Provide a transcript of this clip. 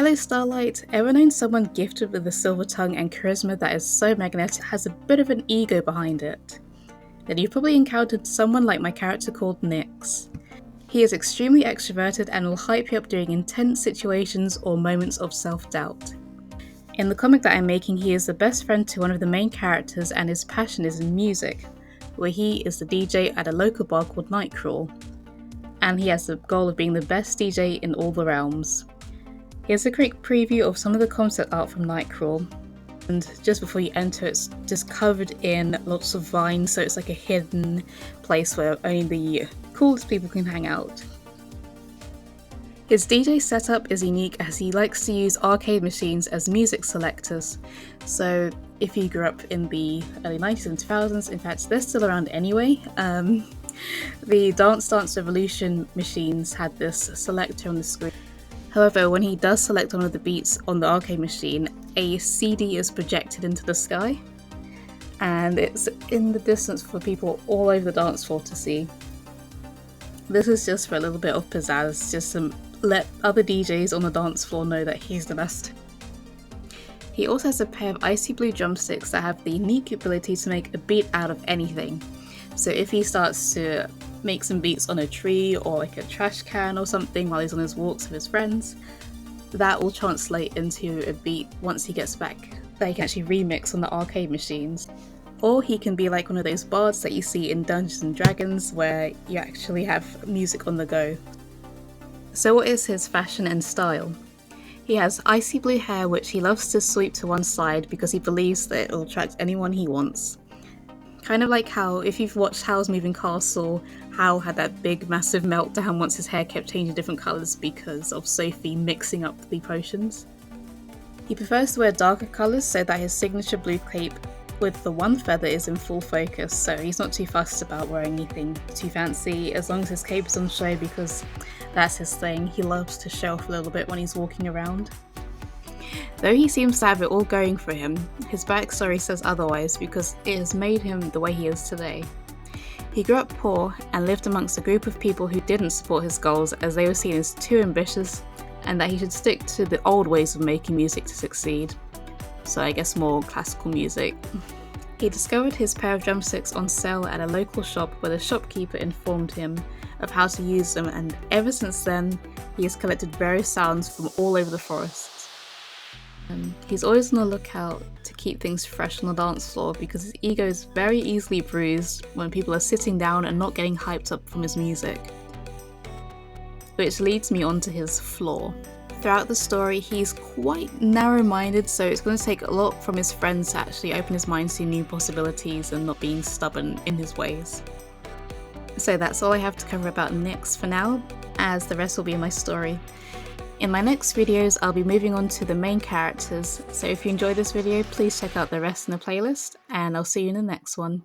Fellow Starlight, ever known someone gifted with a silver tongue and charisma that is so magnetic has a bit of an ego behind it? Then you've probably encountered someone like my character called Nyx. He is extremely extroverted and will hype you up during intense situations or moments of self-doubt. In the comic that I'm making, he is the best friend to one of the main characters and his passion is in music, where he is the DJ at a local bar called Nightcrawl, and he has the goal of being the best DJ in all the realms. Here's a quick preview of some of the concept art from Nightcrawl, and just before you enter it's just covered in lots of vines, so it's like a hidden place where only the coolest people can hang out. His DJ setup is unique as he likes to use arcade machines as music selectors, so if you grew up in the early 90s and 2000s, in fact they're still around anyway, the Dance Dance Revolution machines had this selector on the screen. However, when he does select one of the beats on the arcade machine, a CD is projected into the sky, and it's in the distance for people all over the dance floor to see. This is just for a little bit of pizzazz, just to let other DJs on the dance floor know that he's the best. He also has a pair of icy blue drumsticks that have the unique ability to make a beat out of anything. So if he starts to make some beats on a tree or like a trash can or something while he's on his walks with his friends, that will translate into a beat once he gets back that he can actually remix on the arcade machines. Or he can be like one of those bards that you see in Dungeons and Dragons where you actually have music on the go. So what is his fashion and style? He has icy blue hair which he loves to sweep to one side because he believes that it will attract anyone he wants. Kind of like how, if you've watched Howl's Moving Castle, Howl had that big massive meltdown once his hair kept changing different colours because of Sophie mixing up the potions. He prefers to wear darker colours so that his signature blue cape with the one feather is in full focus, so he's not too fussed about wearing anything too fancy as long as his cape is on show because that's his thing. He loves to show off a little bit when he's walking around. Though he seems to have it all going for him, his backstory says otherwise because it has made him the way he is today. He grew up poor and lived amongst a group of people who didn't support his goals as they were seen as too ambitious and that he should stick to the old ways of making music to succeed. So I guess more classical music. He discovered his pair of drumsticks on sale at a local shop where the shopkeeper informed him of how to use them, and ever since then he has collected various sounds from all over the forest. He's always on the lookout to keep things fresh on the dance floor because his ego is very easily bruised when people are sitting down and not getting hyped up from his music. Which leads me on to his flaw. Throughout the story he's quite narrow-minded, so it's going to take a lot from his friends to actually open his mind to new possibilities and not being stubborn in his ways. So that's all I have to cover about Nyx for now, as the rest will be in my story. In my next videos I'll be moving on to the main characters, so if you enjoyed this video please check out the rest in the playlist, and I'll see you in the next one.